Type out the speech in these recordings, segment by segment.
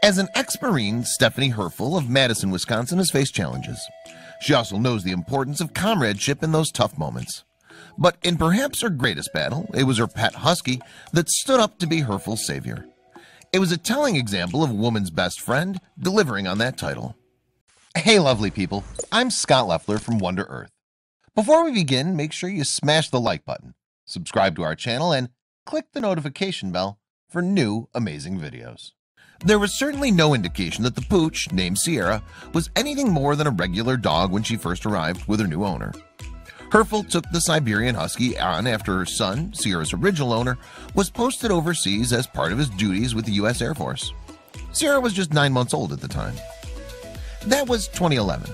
As an ex-Marine, Stephanie Herfel of Madison, Wisconsin has faced challenges. She also knows the importance of comradeship in those tough moments. But in perhaps her greatest battle, it was her pet Husky that stood up to be Herfel's savior. It was a telling example of a woman's best friend delivering on that title. Hey lovely people, I'm Scott Leffler from Wonder Earth. Before we begin, make sure you smash the like button, subscribe to our channel, and click the notification bell for new amazing videos. There was certainly no indication that the pooch, named Sierra, was anything more than a regular dog when she first arrived with her new owner. Herfel took the Siberian Husky on after her son, Sierra's original owner, was posted overseas as part of his duties with the U.S. Air Force. Sierra was just 9 months old at the time. That was 2011.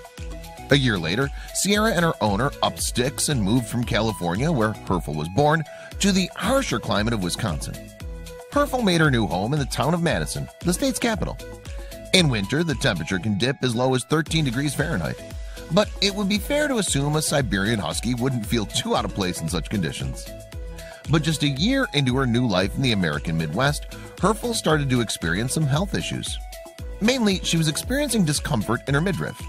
A year later, Sierra and her owner upped sticks and moved from California, where Herfel was born, to the harsher climate of Wisconsin. Herfel made her new home in the town of Madison, the state's capital. In winter, the temperature can dip as low as 13 degrees Fahrenheit. But it would be fair to assume a Siberian Husky wouldn't feel too out of place in such conditions. But just a year into her new life in the American Midwest, Herfel started to experience some health issues. Mainly, she was experiencing discomfort in her midriff.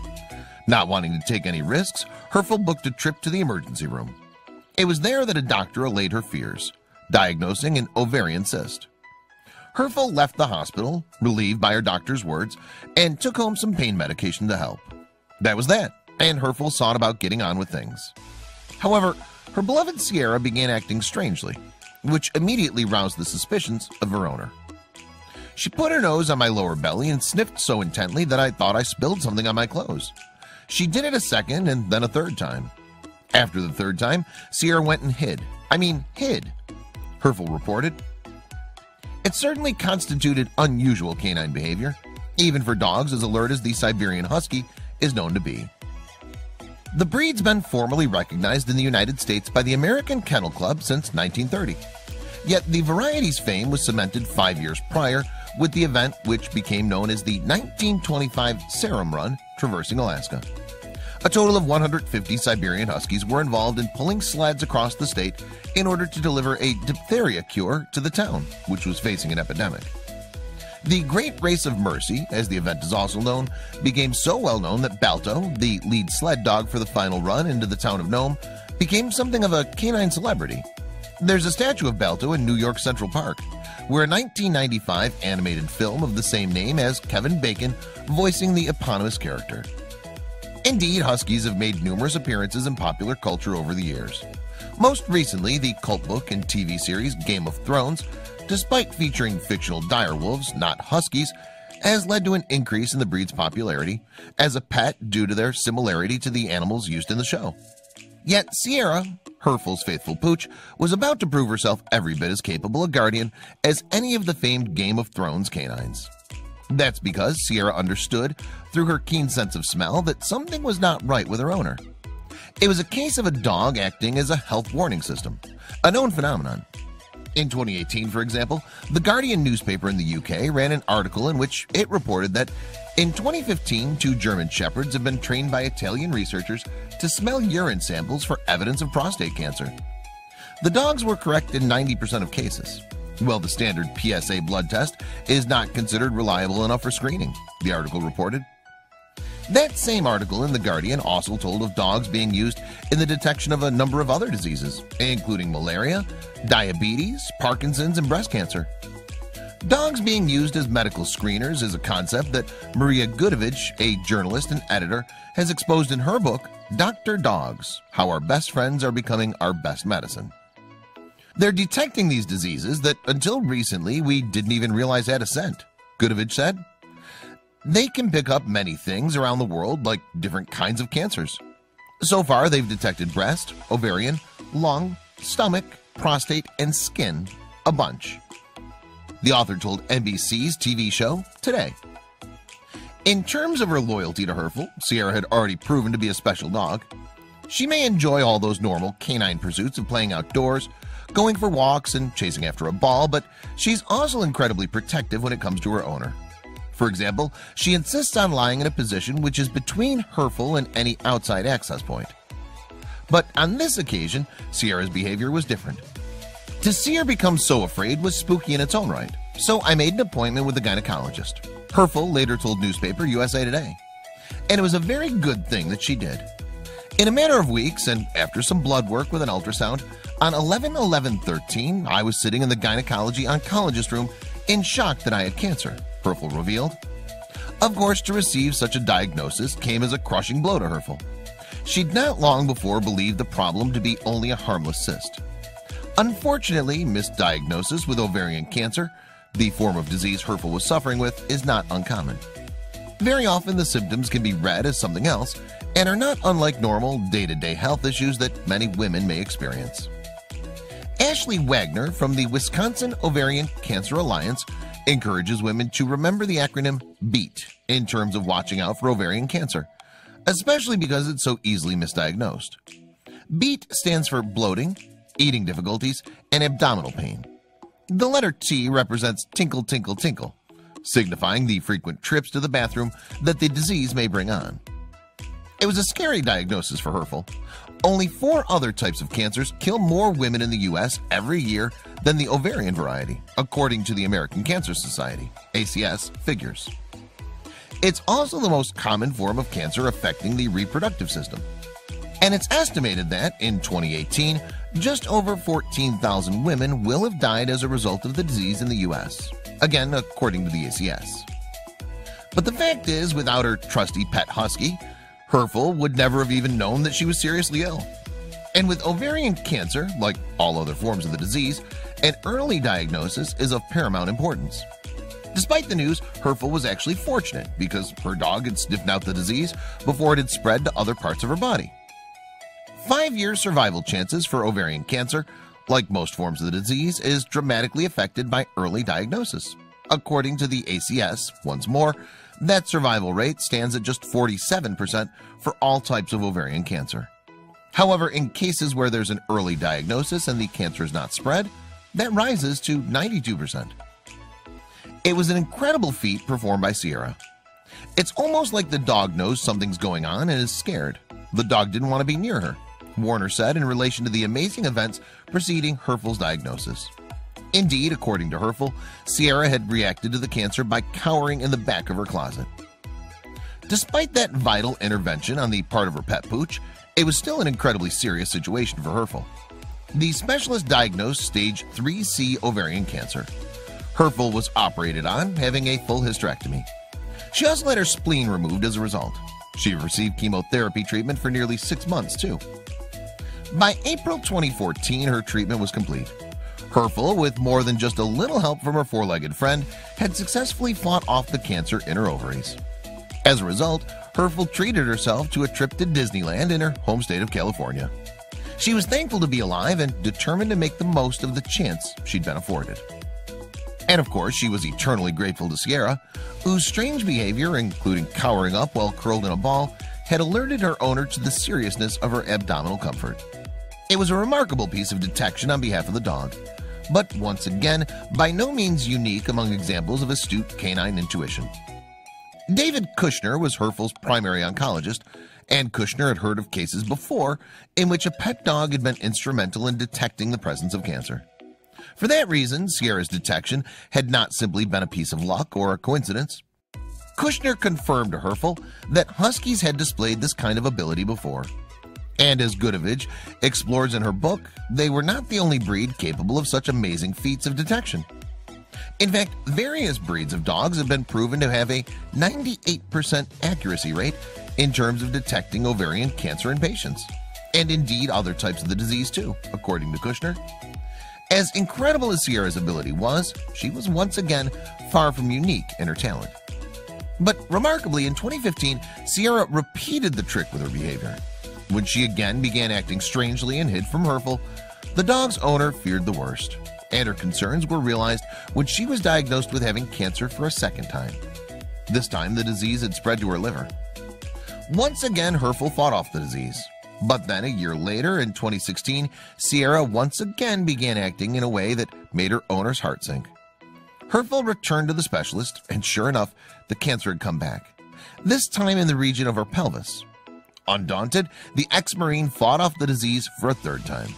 Not wanting to take any risks, Herfel booked a trip to the emergency room. It was there that a doctor allayed her fears, diagnosing an ovarian cyst. Herfel left the hospital, relieved by her doctor's words, and took home some pain medication to help. That was that, and Herfel sought about getting on with things. However, her beloved Sierra began acting strangely, which immediately roused the suspicions of her owner. She put her nose on my lower belly and sniffed so intently that I thought I spilled something on my clothes. She did it a second and then a third time. After the third time, Sierra went and hid. Hid, Herfel reported. It certainly constituted unusual canine behavior, even for dogs as alert as the Siberian Husky is known to be. The breed's been formally recognized in the United States by the American Kennel Club since 1930. Yet the variety's fame was cemented 5 years prior with the event which became known as the 1925 Serum Run, traversing Alaska. A total of 150 Siberian Huskies were involved in pulling sleds across the state in order to deliver a diphtheria cure to the town, which was facing an epidemic. The Great Race of Mercy, as the event is also known, became so well known that Balto, the lead sled dog for the final run into the town of Nome, became something of a canine celebrity. There's a statue of Balto in New York Central Park, where a 1995 animated film of the same name has Kevin Bacon voicing the eponymous character. Indeed, Huskies have made numerous appearances in popular culture over the years. Most recently, the cult book and TV series Game of Thrones, despite featuring fictional direwolves, not Huskies, has led to an increase in the breed's popularity as a pet due to their similarity to the animals used in the show. Yet Sierra, Herfel's faithful pooch, was about to prove herself every bit as capable a guardian as any of the famed Game of Thrones canines. That's because Sierra understood, through her keen sense of smell, that something was not right with her owner. It was a case of a dog acting as a health warning system, a known phenomenon. In 2018, for example, The Guardian newspaper in the UK ran an article in which it reported that in 2015, 2 German Shepherds have been trained by Italian researchers to smell urine samples for evidence of prostate cancer. The dogs were correct in 90% of cases. Well, the standard PSA blood test is not considered reliable enough for screening, the article reported. That same article in The Guardian also told of dogs being used in the detection of a number of other diseases, including malaria, diabetes, Parkinson's, and breast cancer. Dogs being used as medical screeners is a concept that Maria Gudovich, a journalist and editor, has exposed in her book, Dr. Dogs: How Our Best Friends Are Becoming Our Best Medicine. They're detecting these diseases that until recently we didn't even realize had a scent, Gudovich said. They can pick up many things around the world, like different kinds of cancers. So far, they've detected breast, ovarian, lung, stomach, prostate, and skin, a bunch. The author told NBC's TV show Today. In terms of her loyalty to Herfel, Sierra had already proven to be a special dog. She may enjoy all those normal canine pursuits of playing outdoors, going for walks, and chasing after a ball, but she's also incredibly protective when it comes to her owner. For example, she insists on lying in a position which is between Herfel and any outside access point. But on this occasion, Sierra's behavior was different. To see her become so afraid was spooky in its own right, so I made an appointment with a gynecologist. Herfel later told newspaper USA Today. And it was a very good thing that she did. In a matter of weeks, and after some blood work with an ultrasound, on 11/11/13, I was sitting in the gynecology oncologist room in shock that I had cancer, Herfel revealed. Of course, to receive such a diagnosis came as a crushing blow to Herfel. She'd not long before believed the problem to be only a harmless cyst. Unfortunately, misdiagnosis with ovarian cancer, the form of disease Herfel was suffering with, is not uncommon. Very often the symptoms can be read as something else and are not unlike normal day-to-day health issues that many women may experience. Ashley Wagner from the Wisconsin Ovarian Cancer Alliance encourages women to remember the acronym BEAT in terms of watching out for ovarian cancer, especially because it's so easily misdiagnosed. BEAT stands for bloating, eating difficulties, and abdominal pain. The letter T represents tinkle, tinkle, tinkle, signifying the frequent trips to the bathroom that the disease may bring on. It was a scary diagnosis for Herfel. Only 4 other types of cancers kill more women in the U.S. every year than the ovarian variety, according to the American Cancer Society (ACS) figures. It's also the most common form of cancer affecting the reproductive system. And it's estimated that, in 2018, just over 14,000 women will have died as a result of the disease in the U.S., again according to the ACS. But the fact is, without her trusty pet Husky, Herfel would never have even known that she was seriously ill. And with ovarian cancer, like all other forms of the disease, an early diagnosis is of paramount importance. Despite the news, Herfel was actually fortunate because her dog had sniffed out the disease before it had spread to other parts of her body. 5-year survival chances for ovarian cancer, like most forms of the disease, is dramatically affected by early diagnosis. According to the ACS, once more, that survival rate stands at just 47% for all types of ovarian cancer. However, in cases where there's an early diagnosis and the cancer is not spread, that rises to 92%. It was an incredible feat performed by Sierra. It's almost like the dog knows something's going on and is scared. The dog didn't want to be near her, Warner said in relation to the amazing events preceding Herfel's diagnosis. Indeed, according to Herfel, Sierra had reacted to the cancer by cowering in the back of her closet. Despite that vital intervention on the part of her pet pooch, it was still an incredibly serious situation for Herfel. The specialist diagnosed stage 3C ovarian cancer. Herfel was operated on, having a full hysterectomy. She also had her spleen removed as a result. She received chemotherapy treatment for nearly 6 months, too. By April 2014, her treatment was complete. Herfel, with more than just a little help from her 4-legged friend, had successfully fought off the cancer in her ovaries. As a result, Herfel treated herself to a trip to Disneyland in her home state of California. She was thankful to be alive and determined to make the most of the chance she'd been afforded. And of course, she was eternally grateful to Sierra, whose strange behavior, including cowering up while curled in a ball, had alerted her owner to the seriousness of her abdominal comfort. It was a remarkable piece of detection on behalf of the dog, but once again, by no means unique among examples of astute canine intuition. David Kushner was Herfel's primary oncologist, and Kushner had heard of cases before in which a pet dog had been instrumental in detecting the presence of cancer. For that reason, Sierra's detection had not simply been a piece of luck or a coincidence. Kushner confirmed to Herfel that Huskies had displayed this kind of ability before. And as Goodovich explores in her book, they were not the only breed capable of such amazing feats of detection. In fact, various breeds of dogs have been proven to have a 98% accuracy rate in terms of detecting ovarian cancer in patients, and indeed other types of the disease too, according to Kushner. As incredible as Sierra's ability was, she was once again far from unique in her talent. But remarkably, in 2015, Sierra repeated the trick with her behavior. When she again began acting strangely and hid from Herfel, the dog's owner feared the worst, and her concerns were realized when she was diagnosed with having cancer for a second time. This time, the disease had spread to her liver. Once again, Herfel fought off the disease. But then a year later, in 2016, Sierra once again began acting in a way that made her owner's heart sink. Herfel returned to the specialist, and sure enough, the cancer had come back, this time in the region of her pelvis. Undaunted, the ex-Marine fought off the disease for a third time.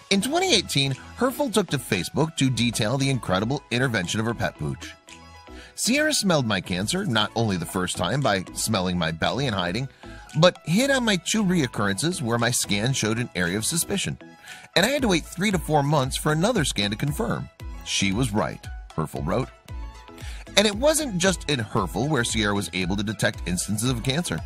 In 2018, Herfel took to Facebook to detail the incredible intervention of her pet pooch. Sierra smelled my cancer not only the first time by smelling my belly and hiding, but hit on my 2 reoccurrences where my scan showed an area of suspicion, and I had to wait 3 to 4 months for another scan to confirm. She was right, Herfel wrote. And it wasn't just in Herfel where Sierra was able to detect instances of cancer.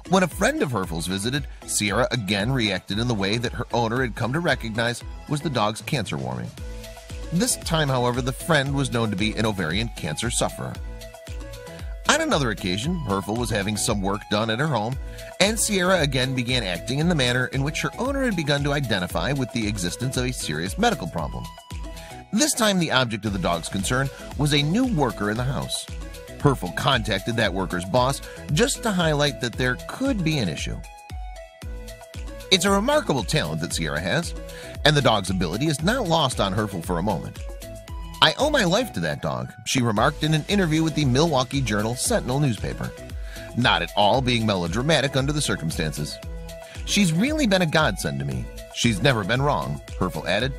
When a friend of Herfel's visited, Sierra again reacted in the way that her owner had come to recognize was the dog's cancer warming. This time, however, the friend was known to be an ovarian cancer sufferer. On another occasion, Herfel was having some work done at her home, and Sierra again began acting in the manner in which her owner had begun to identify with the existence of a serious medical problem. This time, the object of the dog's concern was a new worker in the house. Herfel contacted that worker's boss just to highlight that there could be an issue. It's a remarkable talent that Sierra has, and the dog's ability is not lost on Herfel for a moment. "I owe my life to that dog," she remarked in an interview with the Milwaukee Journal Sentinel newspaper, not at all being melodramatic under the circumstances. "She's really been a godsend to me. She's never been wrong," Herfel added.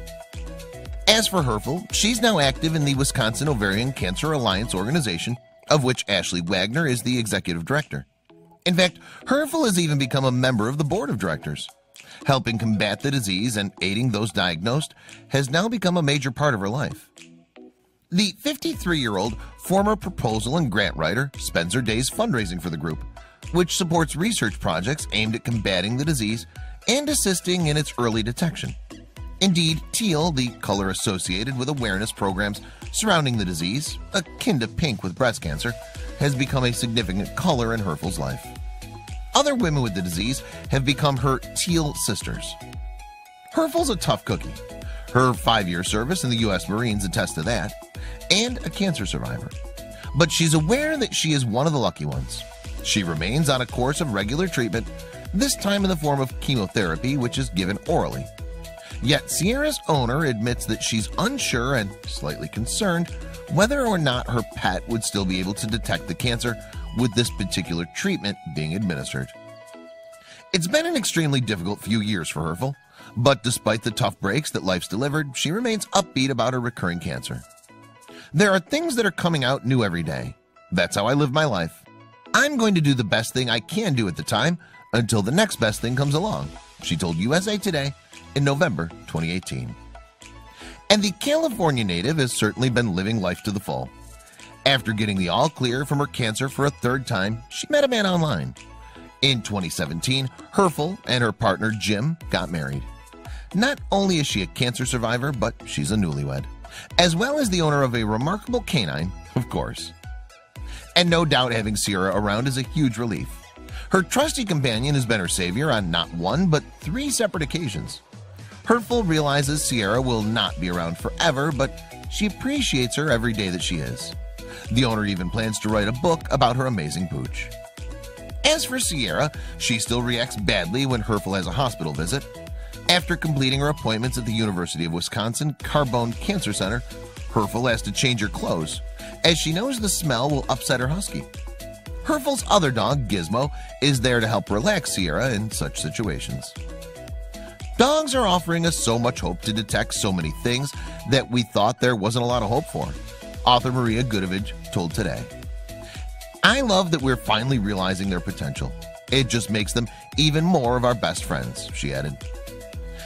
As for Herfel, she's now active in the Wisconsin Ovarian Cancer Alliance organization, of which Ashley Wagner is the executive director. In fact, Herfel has even become a member of the board of directors. Helping combat the disease and aiding those diagnosed has now become a major part of her life. The 53-year-old former proposal and grant writer spends her days fundraising for the group, which supports research projects aimed at combating the disease and assisting in its early detection. Indeed, teal, the color associated with awareness programs surrounding the disease, akin to pink with breast cancer, has become a significant color in Herfel's life. Other women with the disease have become her teal sisters. Herfel's a tough cookie. Her 5-year service in the U.S. Marines attests to that, and a cancer survivor. But she's aware that she is one of the lucky ones. She remains on a course of regular treatment, this time in the form of chemotherapy, which is given orally. Yet Sierra's owner admits that she's unsure and slightly concerned whether or not her pet would still be able to detect the cancer with this particular treatment being administered. It's been an extremely difficult few years for Herfel, but despite the tough breaks that life's delivered, she remains upbeat about her recurring cancer. "There are things that are coming out new every day. That's how I live my life. I'm going to do the best thing I can do at the time until the next best thing comes along," she told USA Today in November 2018. And the California native has certainly been living life to the full. After getting the all clear from her cancer for a 3rd time, she met a man online. In 2017, Herfel and her partner Jim got married. Not only is she a cancer survivor, but she's a newlywed, as well as the owner of a remarkable canine, of course. And no doubt having Sierra around is a huge relief. Her trusty companion has been her savior on not 1 but 3 separate occasions. Herfel realizes Sierra will not be around forever, but she appreciates her every day that she is. The owner even plans to write a book about her amazing pooch. As for Sierra, she still reacts badly when Herfel has a hospital visit. After completing her appointments at the University of Wisconsin Carbone Cancer Center, Herfel has to change her clothes, as she knows the smell will upset her husky. Herfel's other dog, Gizmo, is there to help relax Sierra in such situations. Dogs are offering us so much hope to detect so many things that we thought there wasn't a lot of hope for, author Maria Gudovich told Today. "I love that we're finally realizing their potential. It just makes them even more of our best friends," she added.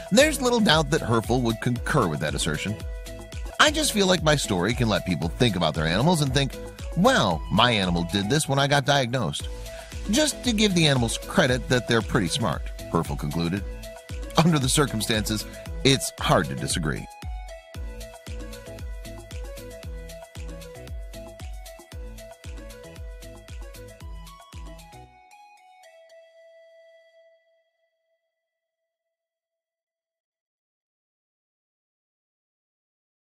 There's little doubt that Herfel would concur with that assertion. "I just feel like my story can let people think about their animals and think, wow, my animal did this when I got diagnosed. Just to give the animals credit that they're pretty smart," Herfel concluded. Under the circumstances, it's hard to disagree.